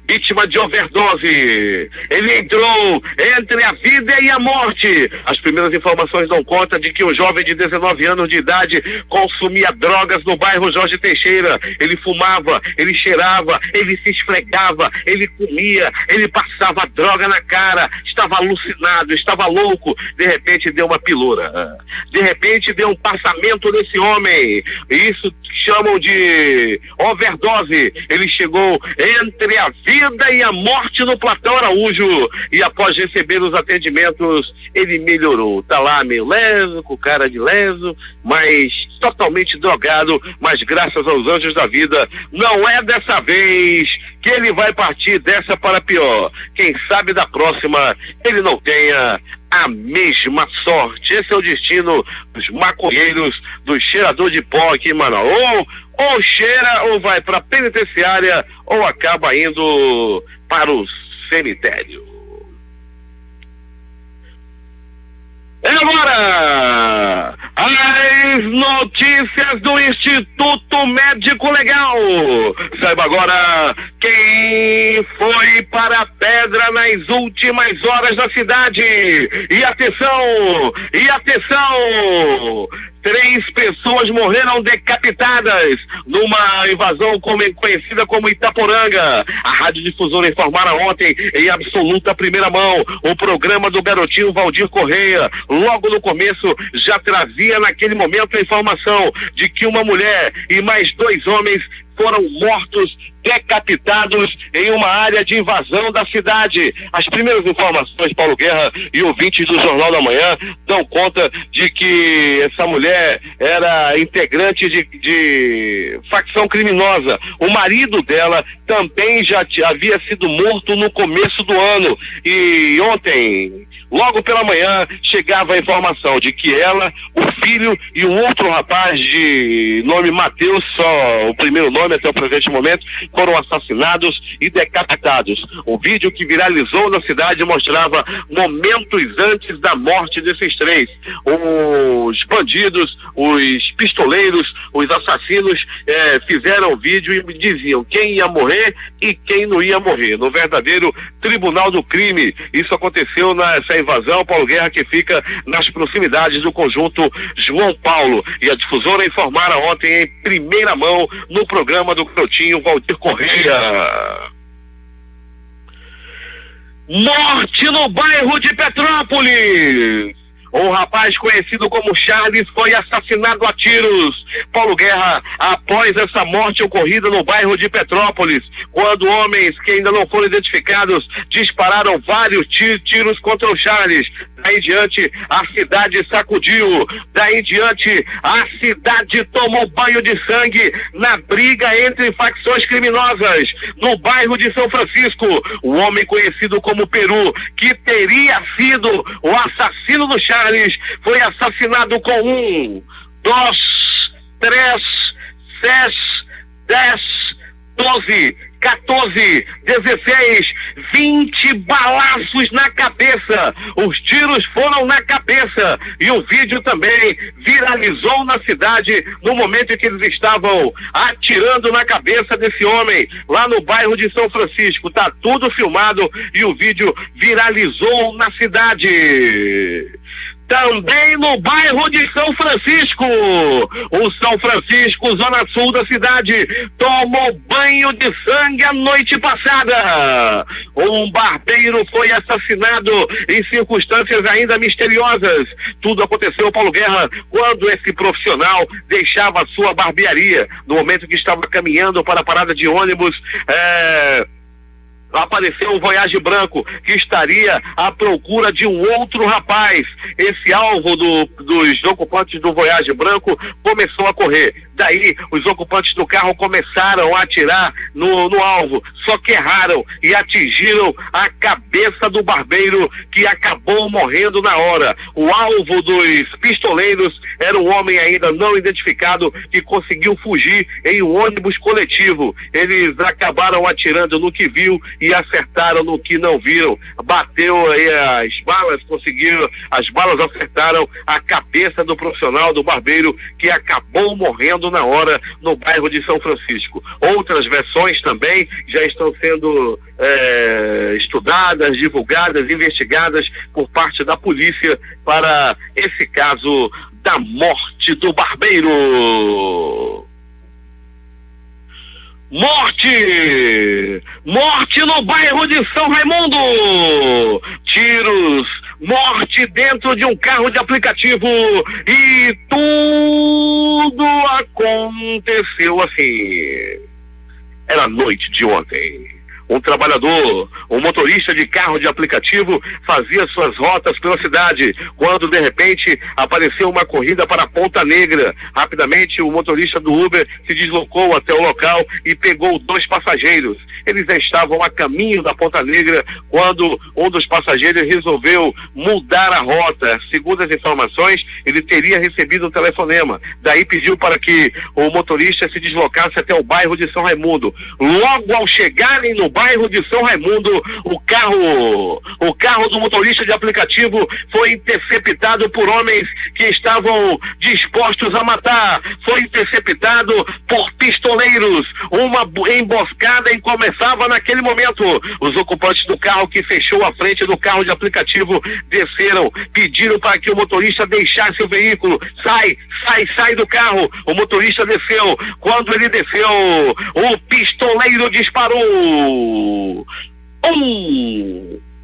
S4: vítima de overdose. Ele entrou entre a vida e a morte. As primeiras informações dão conta de que um jovem de 19 anos de idade consumia drogas no bairro Jorge Teixeira. Ele fumava, ele cheirava, ele se esfregava, ele comia, ele passava droga na cara, estava alucinado, estava louco. De repente deu uma pilura, de repente deu um passamento nesse homem. Isso chamam de overdose. Ele chegou entre a vida e a morte no Platão Araújo e após receber os atendimentos ele melhorou. Tá lá meio leso, com cara de leso, mas totalmente drogado, mas graças aos anjos da vida não é dessa vez que ele vai partir dessa para pior. Quem sabe da próxima ele não tenha a mesma sorte. Esse é o destino dos maconheiros, do cheirador de pó aqui em Manaus. Ou cheira ou vai para a penitenciária ou acaba indo para o cemitério. E agora, as notícias do Instituto Médico Legal. Saiba agora quem foi para a pedra nas últimas horas da cidade. E atenção! 3 pessoas morreram decapitadas numa invasão conhecida como Itaporanga. A Rádio Difusora informara ontem, em absoluta primeira mão, o programa do garotinho Valdir Correia. Logo no começo, já trazia naquele momento a informação de que uma mulher e mais 2 homens foram mortos, decapitados em uma área de invasão da cidade. As primeiras informações, Paulo Guerra e ouvintes do Jornal da Manhã, dão conta de que essa mulher era integrante de facção criminosa. O marido dela também já havia sido morto no começo do ano. E ontem, logo pela manhã, chegava a informação de que ela, o filho e um outro rapaz de nome Mateus, só o primeiro nome até o presente momento, foram assassinados e decapitados. O vídeo que viralizou na cidade mostrava momentos antes da morte desses três. Os bandidos, os pistoleiros, os assassinos fizeram o vídeo e diziam quem ia morrer e quem não ia morrer. No verdadeiro tribunal do crime. Isso aconteceu nessa invasão, Paulo Guerra, que fica nas proximidades do conjunto João Paulo. E a Difusora informara ontem em primeira mão no programa do Crotinho Valdir Correia. Morte no bairro de Petrópolis. Um rapaz conhecido como Charles foi assassinado a tiros. Paulo Guerra, após essa morte ocorrida no bairro de Petrópolis, quando homens que ainda não foram identificados dispararam vários tiros contra o Charles. Daí em diante, a cidade sacudiu. Daí em diante, a cidade tomou banho de sangue na briga entre facções criminosas. No bairro de São Francisco, o homem conhecido como Peru, que teria sido o assassino do Charles, foi assassinado com 1, 2, 3, 6, 10, 12, 14, 16, 20 balaços na cabeça. Os tiros foram na cabeça e o vídeo também viralizou na cidade no momento em que eles estavam atirando na cabeça desse homem lá no bairro de São Francisco. Tá tudo filmado e o vídeo viralizou na cidade. Também no bairro de São Francisco, o São Francisco, zona sul da cidade, tomou banho de sangue a noite passada. Um barbeiro foi assassinado em circunstâncias ainda misteriosas. Tudo aconteceu, Paulo Guerra, quando esse profissional deixava a sua barbearia. No momento que estava caminhando para a parada de ônibus, apareceu um Voyage branco que estaria à procura de um outro rapaz. Esse alvo dos ocupantes do Voyage branco começou a correr. Daí os ocupantes do carro começaram a atirar no alvo, só que erraram e atingiram a cabeça do barbeiro, que acabou morrendo na hora. O alvo dos pistoleiros era um homem ainda não identificado que conseguiu fugir em um ônibus coletivo. Eles acabaram atirando no que viu e acertaram no que não viram. Bateu aí as balas, as balas acertaram a cabeça do profissional, do barbeiro, que acabou morrendo na hora no bairro de São Francisco. Outras versões também já estão sendo estudadas, divulgadas, investigadas por parte da polícia para esse caso da morte do barbeiro. Morte no bairro de São Raimundo. Tiros, morte dentro de um carro de aplicativo e tudo aconteceu assim. Era a noite de ontem. Um trabalhador, um motorista de carro de aplicativo, fazia suas rotas pela cidade, quando de repente apareceu uma corrida para a Ponta Negra. Rapidamente o motorista do Uber se deslocou até o local e pegou 2 passageiros. Eles já estavam a caminho da Ponta Negra quando um dos passageiros resolveu mudar a rota. Segundo as informações, ele teria recebido um telefonema. Daí pediu para que o motorista se deslocasse até o bairro de São Raimundo. Logo ao chegarem no bairro de São Raimundo, o carro do motorista de aplicativo foi interceptado por homens que estavam dispostos a matar. Foi interceptado por pistoleiros. Uma emboscada e começava naquele momento. Os ocupantes do carro que fechou a frente do carro de aplicativo desceram, pediram para que o motorista deixasse o veículo. Sai do carro. O motorista desceu. Quando ele desceu, o pistoleiro disparou. 1,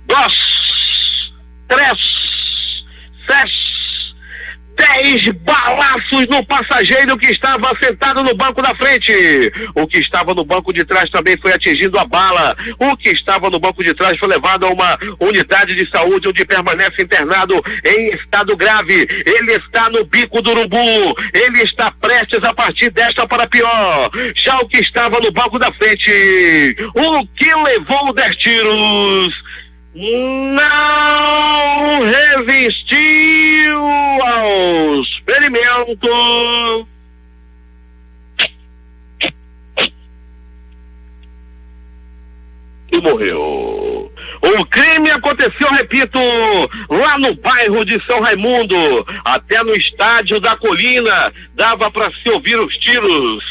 S4: 2, 3, 6, 10 balaços no passageiro que estava sentado no banco da frente. O que estava no banco de trás também foi atingido a bala. O que estava no banco de trás foi levado a uma unidade de saúde onde permanece internado em estado grave. Ele está no bico do urubu. Ele está prestes a partir desta para pior. Já o que estava no banco da frente, o que levou 10 tiros, não resistiu ao experimento e morreu. O crime aconteceu, repito, lá no bairro de São Raimundo, até no estádio da Colina, dava para se ouvir os tiros.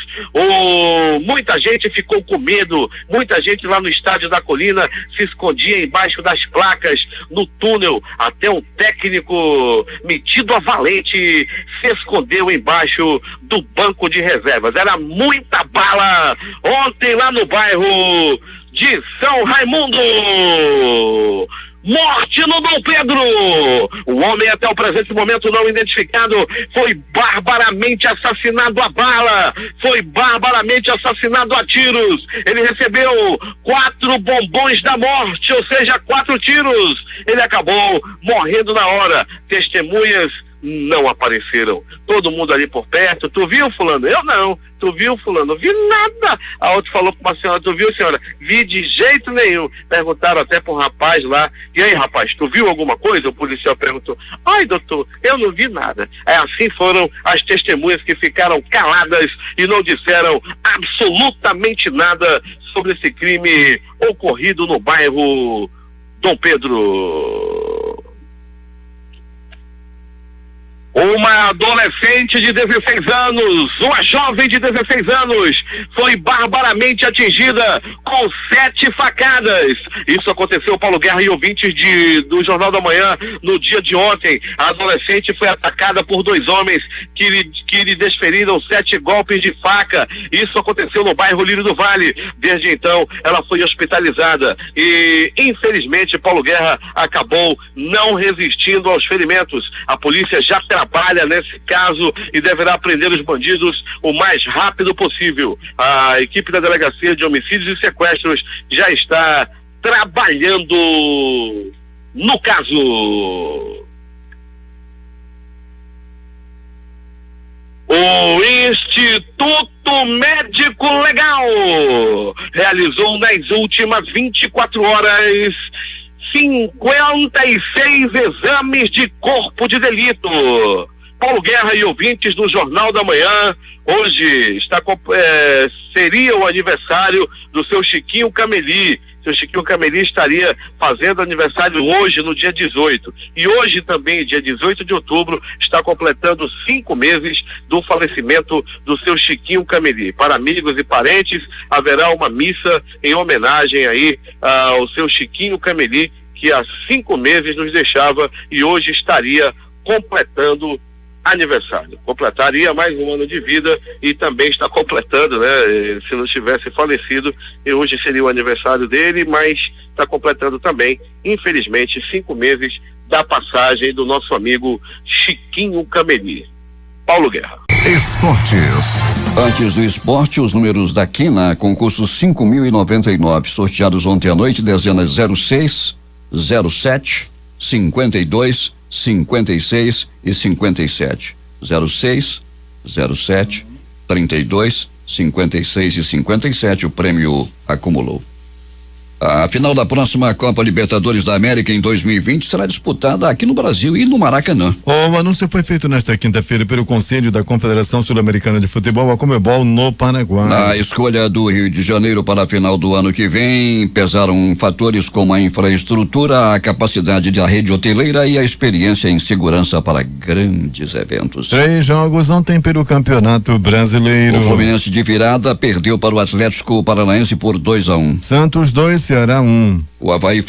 S4: Muita gente ficou com medo, muita gente lá no estádio da Colina se escondia embaixo das placas, no túnel, até um técnico metido a valente se escondeu embaixo do banco de reservas. Era muita bala ontem lá no bairro de São Raimundo. Morte no Dom Pedro. O homem até o presente momento não identificado foi barbaramente assassinado a bala, foi barbaramente assassinado a tiros. Ele recebeu 4 bombons da morte, ou seja, 4 tiros. Ele acabou morrendo na hora. Testemunhas não apareceram. Todo mundo ali por perto. Tu viu, fulano? Eu não. Tu viu, fulano? Vi nada. A outra falou para uma senhora: tu viu, senhora? Vi de jeito nenhum. Perguntaram até para um rapaz lá: e aí, rapaz, tu viu alguma coisa? O policial perguntou: ai, doutor, eu não vi nada. Assim foram as testemunhas que ficaram caladas e não disseram absolutamente nada sobre esse crime ocorrido no bairro Dom Pedro. Uma adolescente de 16 anos, uma jovem de 16 anos, foi barbaramente atingida com 7 facadas. Isso aconteceu, Paulo Guerra e ouvintes do Jornal da Manhã, no dia de ontem. A adolescente foi atacada por 2 homens que lhe desferiram 7 golpes de faca. Isso aconteceu no bairro Lírio do Vale. Desde então, ela foi hospitalizada e, infelizmente, Paulo Guerra acabou não resistindo aos ferimentos. A polícia já trabalha nesse caso e deverá prender os bandidos o mais rápido possível. A equipe da Delegacia de Homicídios e Sequestros já está trabalhando no caso. O Instituto Médico Legal realizou nas últimas 24 horas 56 exames de corpo de delito. Paulo Guerra e ouvintes do Jornal da Manhã, hoje seria o aniversário do seu Chiquinho Cameli. Seu Chiquinho Cameli estaria fazendo aniversário hoje, no dia 18. E hoje também, dia 18 de outubro, está completando 5 meses do falecimento do seu Chiquinho Cameli. Para amigos e parentes, haverá uma missa em homenagem aí ao seu Chiquinho Cameli, que há 5 meses nos deixava e hoje estaria completando aniversário. Completaria mais um ano de vida e também está completando, né? Se não tivesse falecido, e hoje seria o aniversário dele, mas está completando também, infelizmente, 5 meses da passagem do nosso amigo Chiquinho Cameli. Paulo Guerra.
S3: Esportes.
S2: Antes do esporte, os números da Quina, concurso 5.099, sorteados ontem à noite, dezenas 06, 07, 52, 56 e 57. 06, 07, 32, 56 e 57, o prêmio acumulou. A final da próxima Copa Libertadores da América em 2020 será disputada aqui no Brasil e no Maracanã.
S1: O anúncio foi feito nesta quinta-feira pelo Conselho da Confederação Sul-Americana de Futebol, a Conmebol, no Paraguai.
S2: Na escolha do Rio de Janeiro para a final do ano que vem, pesaram fatores como a infraestrutura, a capacidade da rede hoteleira e a experiência em segurança para grandes eventos.
S1: 3 jogos ontem pelo Campeonato Brasileiro.
S2: O Fluminense de virada perdeu para o Atlético Paranaense por 2-1.
S1: Santos 2, Ceará 1.
S2: O Avaí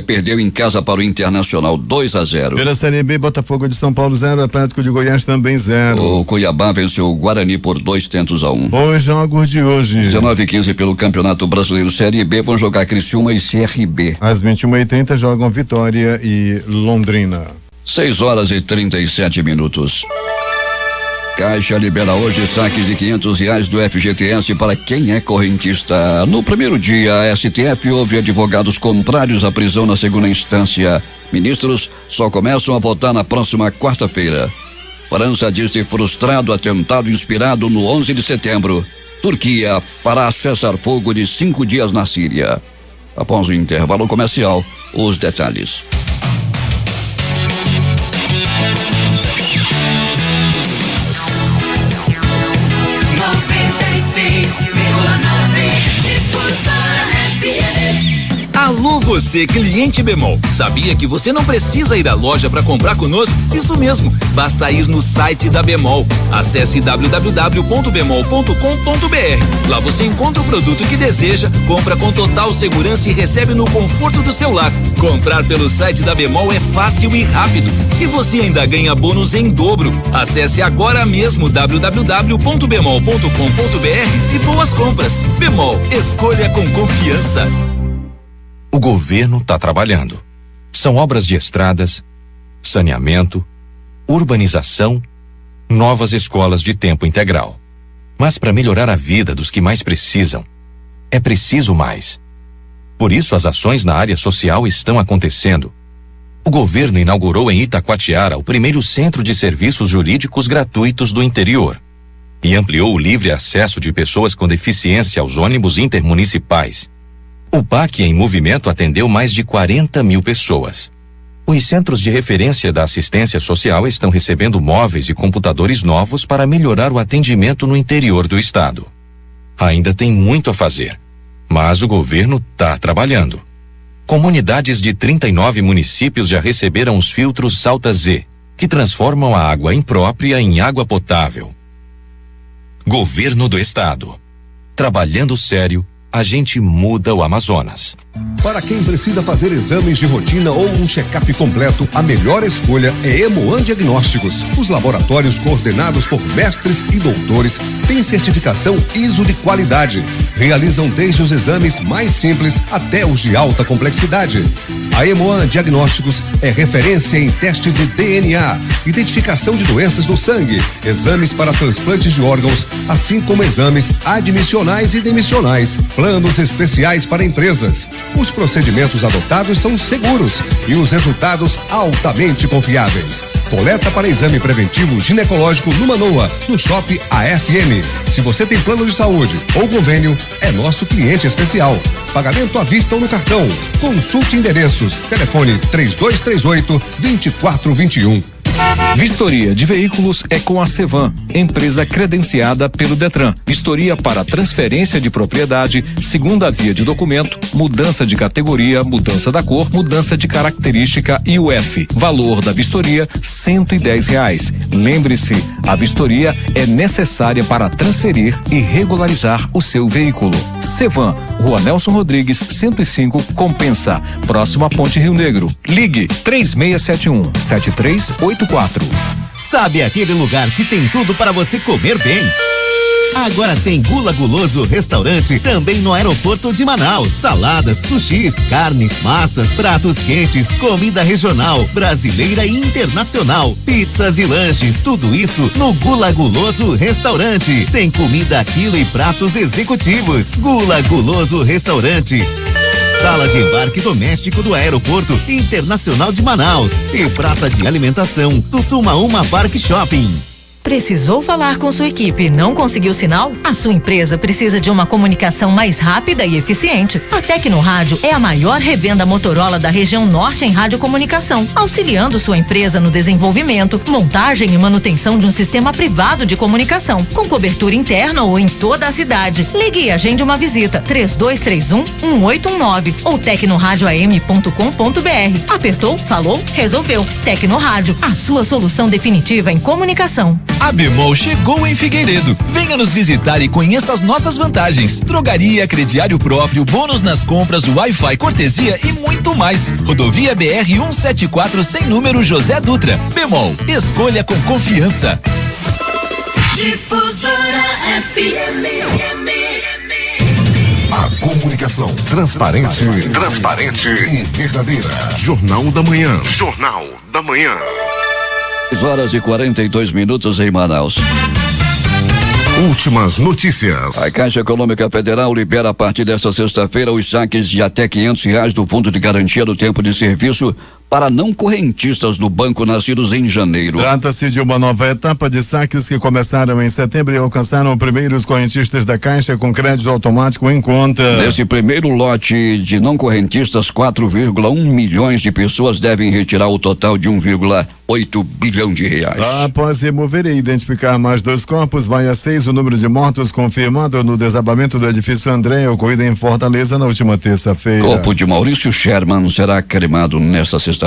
S2: perdeu em casa para o Internacional 2-0.
S1: Pela Série B, Botafogo de São Paulo 0, Atlético de Goiás também 0.
S2: O Cuiabá venceu o Guarani por 2-1.
S1: Os jogos de hoje.
S2: 19h15 pelo Campeonato Brasileiro Série B vão jogar Criciúma e CRB.
S1: Às 21h30 jogam Vitória e Londrina.
S2: 6h37. Caixa libera hoje saques de R$500 do FGTS para quem é correntista. No primeiro dia, a STF houve advogados contrários à prisão na segunda instância. Ministros só começam a votar na próxima quarta-feira. França diz ter frustrado atentado inspirado no 11 de setembro. Turquia fará cessar fogo de 5 dias na Síria. Após o intervalo comercial, os detalhes.
S6: Alô você, cliente Bemol. Sabia que você não precisa ir à loja para comprar conosco? Isso mesmo, basta ir no site da Bemol. Acesse www.bemol.com.br. Lá você encontra o produto que deseja, compra com total segurança e recebe no conforto do seu lar. Comprar pelo site da Bemol é fácil e rápido. E você ainda ganha bônus em dobro. Acesse agora mesmo www.bemol.com.br e boas compras. Bemol, escolha com confiança.
S7: O governo está trabalhando. São obras de estradas, saneamento, urbanização, novas escolas de tempo integral. Mas para melhorar a vida dos que mais precisam, é preciso mais. Por isso as ações na área social estão acontecendo. O governo inaugurou em Itacoatiara o primeiro centro de serviços jurídicos gratuitos do interior e ampliou o livre acesso de pessoas com deficiência aos ônibus intermunicipais. O PAC em movimento atendeu mais de 40 mil pessoas. Os centros de referência da assistência social estão recebendo móveis e computadores novos para melhorar o atendimento no interior do estado. Ainda tem muito a fazer, mas o governo está trabalhando. Comunidades de 39 municípios já receberam os filtros Salta Z, que transformam a água imprópria em água potável. Governo do estado. Trabalhando sério, a gente muda o Amazonas.
S8: Para quem precisa fazer exames de rotina ou um check-up completo, a melhor escolha é Hemoan Diagnósticos. Os laboratórios coordenados por mestres e doutores têm certificação ISO de qualidade. Realizam desde os exames mais simples até os de alta complexidade. A Hemoan Diagnósticos é referência em teste de DNA, identificação de doenças no sangue, exames para transplantes de órgãos, assim como exames admissionais e demissionais, planos especiais para empresas. Os procedimentos adotados são seguros e os resultados altamente confiáveis. Coleta para exame preventivo ginecológico no Manoa, no Shopping AFM. Se você tem plano de saúde ou convênio, é nosso cliente especial. Pagamento à vista ou no cartão. Consulte endereços. Telefone 3238-2421.
S9: Vistoria de veículos é com a Cevan, empresa credenciada pelo Detran. Vistoria para transferência de propriedade, segunda via de documento, mudança de categoria, mudança da cor, mudança de característica e UF. Valor da vistoria R$110. Lembre-se, a vistoria é necessária para transferir e regularizar o seu veículo. Cevan, Rua Nelson Rodrigues, 105, Compensa, próximo à Ponte Rio Negro. Ligue 3671-7384.
S10: Sabe aquele lugar que tem tudo para você comer bem? Agora tem Gula Guloso Restaurante também no aeroporto de Manaus. Saladas, sushis, carnes, massas, pratos quentes, comida regional, brasileira e internacional, pizzas e lanches, tudo isso no Gula Guloso Restaurante. Tem comida a quilo e pratos executivos. Gula Guloso Restaurante. Sala de embarque doméstico do Aeroporto Internacional de Manaus e praça de alimentação do Sumaúma Park Shopping.
S11: Precisou falar com sua equipe e não conseguiu sinal? A sua empresa precisa de uma comunicação mais rápida e eficiente. A Tecnorádio é a maior revenda Motorola da região norte em radiocomunicação, auxiliando sua empresa no desenvolvimento, montagem e manutenção de um sistema privado de comunicação, com cobertura interna ou em toda a cidade. Ligue e agende uma visita 3231-1819 ou tecnoradioam.com.br. Apertou, falou, resolveu. Tecnorádio, a sua solução definitiva em comunicação.
S6: A Bemol chegou em Figueiredo. Venha nos visitar e conheça as nossas vantagens. Drogaria, crediário próprio, bônus nas compras, Wi-Fi, cortesia e muito mais. Rodovia BR-174 sem número José Dutra. Bemol, escolha com confiança.
S3: A comunicação Comunicação transparente e verdadeira. Jornal da Manhã. Jornal da Manhã.
S2: 6h42 em Manaus.
S3: Últimas notícias.
S2: A Caixa Econômica Federal libera a partir desta sexta-feira os saques de até R$500 do Fundo de Garantia do Tempo de Serviço para não correntistas do banco nascidos em janeiro.
S1: Trata-se de uma nova etapa de saques que começaram em setembro e alcançaram primeiros correntistas da Caixa com crédito automático em conta.
S2: Nesse primeiro lote de não correntistas, 4,1 milhões de pessoas devem retirar o total de 1,8 bilhão de reais.
S1: Após remover e identificar mais 2 corpos, vai a 6 o número de mortos confirmado no desabamento do edifício André, ocorrido em Fortaleza na última terça-feira.
S2: Corpo de Maurício Sherman será cremado nesta sexta-feira.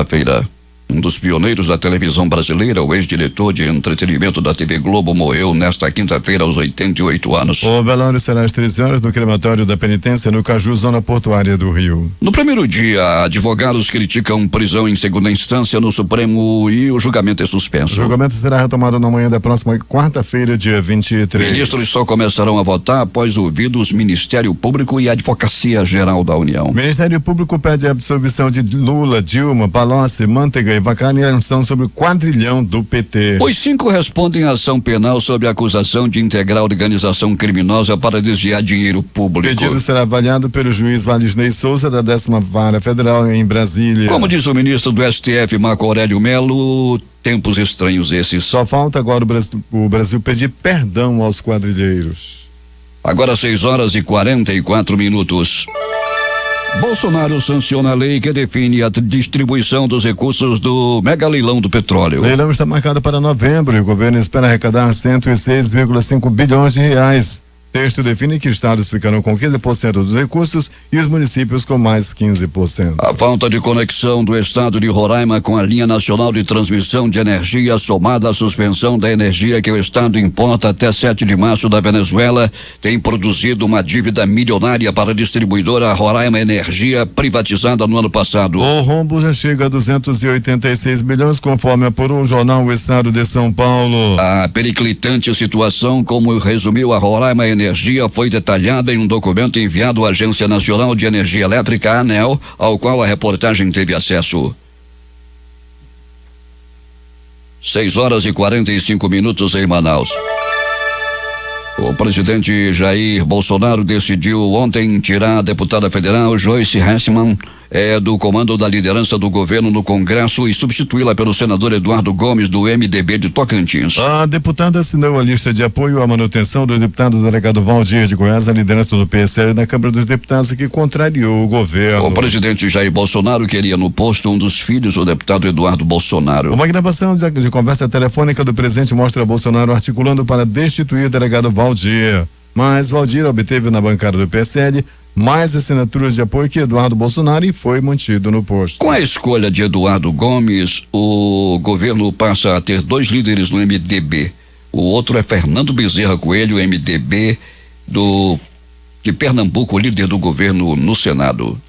S2: Um dos pioneiros da televisão brasileira, o ex-diretor de entretenimento da TV Globo, morreu nesta quinta-feira aos 88 anos.
S1: O velório será às 13 horas no crematório da penitência no Caju, zona portuária do Rio.
S2: No primeiro dia, advogados criticam prisão em segunda instância no Supremo e o julgamento é suspenso.
S1: O julgamento será retomado na manhã da próxima quarta-feira, dia 23.
S2: Ministros só começarão a votar após ouvidos Ministério Público e Advocacia Geral da União.
S1: O Ministério Público pede a absolvição de Lula, Dilma, Palocci, Manteiga e Vacani em ação sobre o quadrilhão do PT.
S2: Os 5 respondem à ação penal sob a acusação de integrar organização criminosa para desviar dinheiro público.
S1: O pedido será avaliado pelo juiz Valisney Souza da 10ª Vara Federal em Brasília.
S2: Como diz o ministro do STF, Marco Aurélio Melo, tempos estranhos esses.
S1: Só falta agora o Brasil pedir perdão aos quadrilheiros.
S2: Agora 6h44. Bolsonaro sanciona a lei que define a distribuição dos recursos do mega leilão do petróleo.
S1: O leilão está marcado para novembro e o governo espera arrecadar 106,5 bilhões de reais. O texto define que estados ficarão com 15% dos recursos e os municípios com mais 15%.
S2: A falta de conexão do estado de Roraima com a linha nacional de transmissão de energia, somada à suspensão da energia que o estado importa até 7 de março da Venezuela, tem produzido uma dívida milionária para a distribuidora Roraima Energia, privatizada no ano passado.
S1: O rombo já chega a 286 bilhões, conforme apurou o jornal O Estado de São Paulo.
S2: A periclitante situação, como resumiu a Roraima Energia, foi detalhada em um documento enviado à Agência Nacional de Energia Elétrica, ANEEL, ao qual a reportagem teve acesso. 6h45 em Manaus. O presidente Jair Bolsonaro decidiu ontem tirar a deputada federal Joyce Hessman do comando da liderança do governo no Congresso e substituí-la pelo senador Eduardo Gomes, do MDB de Tocantins.
S1: A deputada assinou a lista de apoio à manutenção do deputado delegado Valdir de Goiás, a liderança do PSL na Câmara dos Deputados, que contrariou o governo.
S2: O presidente Jair Bolsonaro queria no posto um dos filhos do deputado Eduardo Bolsonaro.
S1: Uma gravação de conversa telefônica do presidente mostra Bolsonaro articulando para destituir o delegado Valdir. Mas Valdir obteve na bancada do PSL mais assinaturas de apoio que Eduardo Bolsonaro e foi mantido no posto.
S2: Com a escolha de Eduardo Gomes, o governo passa a ter 2 líderes no MDB. O outro é Fernando Bezerra Coelho, MDB de Pernambuco, líder do governo no Senado.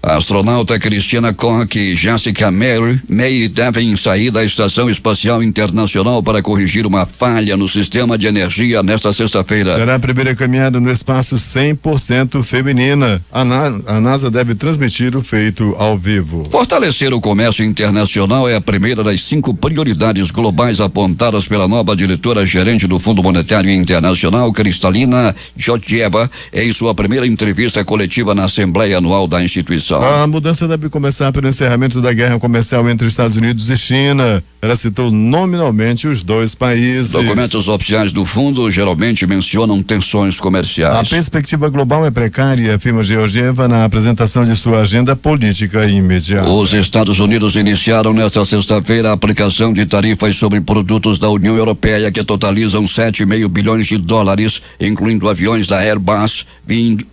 S2: A astronauta Cristina Koch e Jessica May devem sair da Estação Espacial Internacional para corrigir uma falha no sistema de energia nesta sexta-feira.
S1: Será a primeira caminhada no espaço 100% feminina. A NASA deve transmitir o feito ao vivo.
S2: Fortalecer o comércio internacional é a primeira das 5 prioridades globais apontadas pela nova diretora-gerente do Fundo Monetário Internacional, Kristalina Georgieva, em sua primeira entrevista coletiva na Assembleia Anual da instituição.
S1: A mudança deve começar pelo encerramento da guerra comercial entre Estados Unidos e China. Ela citou nominalmente os 2 países.
S2: Documentos oficiais do fundo geralmente mencionam tensões comerciais.
S1: A perspectiva global é precária, afirma Georgieva na apresentação de sua agenda política imediata.
S2: Os Estados Unidos iniciaram nesta sexta-feira a aplicação de tarifas sobre produtos da União Europeia que totalizam 7,5 bilhões de dólares, incluindo aviões da Airbus,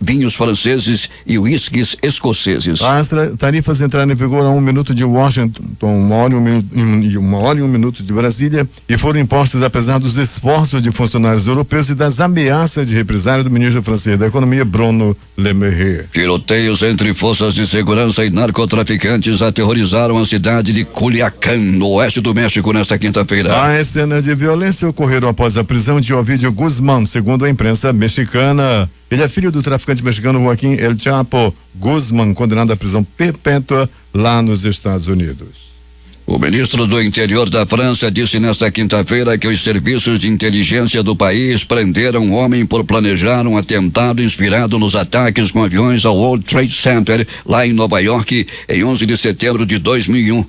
S2: vinhos franceses e uísques escoceses.
S1: As tarifas entraram em vigor a 1 minuto de Washington, 1 hora e 1 minuto de Brasília, e foram impostas apesar dos esforços de funcionários europeus e das ameaças de represália do ministro francês da Economia, Bruno Le Maire.
S2: Tiroteios entre forças de segurança e narcotraficantes aterrorizaram a cidade de Culiacán, no oeste do México, nesta quinta-feira.
S1: As cenas de violência ocorreram após a prisão de Ovidio Guzmán, segundo a imprensa mexicana. Ele é filho do traficante mexicano Joaquim El Chapo Guzman, condenado à prisão perpétua lá nos Estados Unidos.
S2: O ministro do Interior da França disse nesta quinta-feira que os serviços de inteligência do país prenderam um homem por planejar um atentado inspirado nos ataques com aviões ao World Trade Center, lá em Nova York, em 11 de setembro de 2001.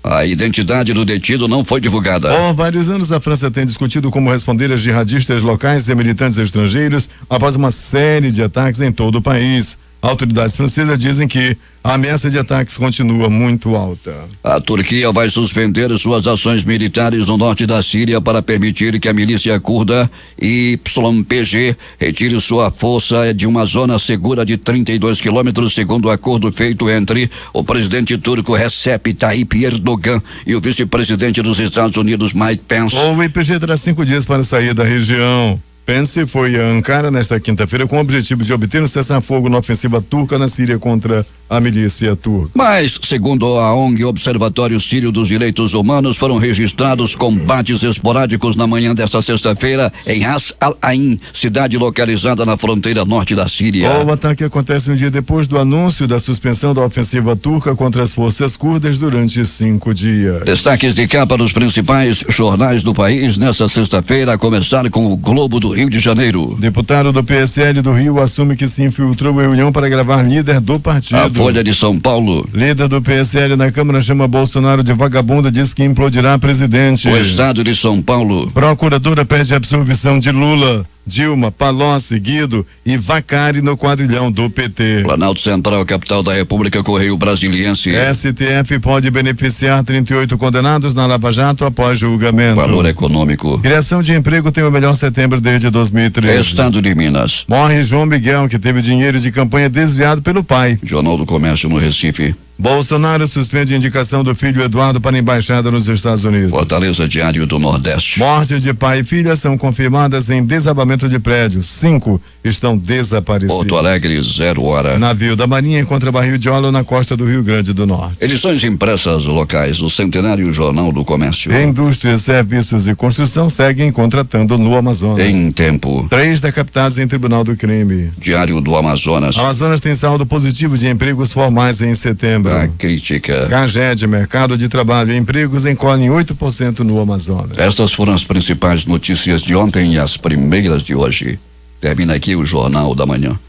S2: A identidade do detido não foi divulgada.
S1: Há vários anos, a França tem discutido como responder a jihadistas locais e militantes estrangeiros após uma série de ataques em todo o país. Autoridades francesas dizem que a ameaça de ataques continua muito alta.
S2: A Turquia vai suspender suas ações militares no norte da Síria para permitir que a milícia curda YPG retire sua força de uma zona segura de 32 quilômetros, segundo o acordo feito entre o presidente turco Recep Tayyip Erdogan e o vice-presidente dos Estados Unidos Mike Pence.
S1: O YPG terá 5 dias para sair da região. Pence foi a Ankara nesta quinta-feira com o objetivo de obter um cessar-fogo na ofensiva turca na Síria contra a milícia turca.
S2: Mas, segundo a ONG Observatório Sírio dos Direitos Humanos, foram registrados combates esporádicos na manhã desta sexta-feira em Ras Al-Ain, cidade localizada na fronteira norte da Síria.
S1: O ataque acontece um dia depois do anúncio da suspensão da ofensiva turca contra as forças curdas durante 5 dias.
S2: Destaques de capa dos principais jornais do país nesta sexta-feira, a começar com o Globo do Rio de Janeiro.
S1: Deputado do PSL do Rio assume que se infiltrou em reunião para gravar líder do partido.
S2: A Folha de São Paulo.
S1: Líder do PSL na Câmara chama Bolsonaro de vagabundo e diz que implodirá presidente.
S2: O Estado de São Paulo.
S1: Procuradora pede absolvição de Lula, Dilma, Palocci, Guido e Vacari no quadrilhão do PT.
S2: Planalto Central, capital da República, Correio Brasiliense.
S1: STF pode beneficiar 38 condenados na Lava Jato após julgamento.
S2: Valor econômico.
S1: Criação de emprego tem o melhor setembro desde 2013.
S2: Estado de Minas.
S1: Morre João Miguel, que teve dinheiro de campanha desviado pelo pai.
S2: Jornal do Comércio no Recife.
S1: Bolsonaro suspende a indicação do filho Eduardo para a embaixada nos Estados Unidos.
S2: Fortaleza, Diário do Nordeste.
S1: Mortes de pai e filha são confirmadas em desabamento de prédios. 5 estão desaparecidos.
S2: Porto Alegre, 0 hora.
S1: Navio da Marinha encontra barril de óleo na costa do Rio Grande do Norte.
S2: Edições impressas locais, o Centenário Jornal do Comércio.
S1: Indústrias, serviços e construção seguem contratando no Amazonas.
S2: Em tempo.
S1: 3 decapitados em tribunal do crime.
S2: Diário do Amazonas.
S1: Amazonas tem saldo positivo de empregos formais em setembro.
S2: A crítica.
S1: CAGED, mercado de trabalho e empregos encolhem 8% no Amazonas.
S2: Estas foram as principais notícias de ontem e as primeiras de hoje. Termina aqui o Jornal da Manhã.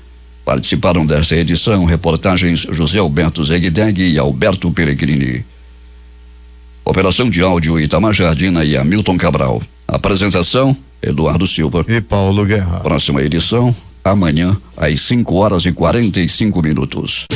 S2: Participaram desta edição reportagens José Alberto Zegdeg e Alberto Peregrini. Operação de áudio Itamar Jardina e Hamilton Cabral. Apresentação Eduardo Silva
S1: e Paulo Guerra.
S2: Próxima edição amanhã às 5 horas e 45 minutos.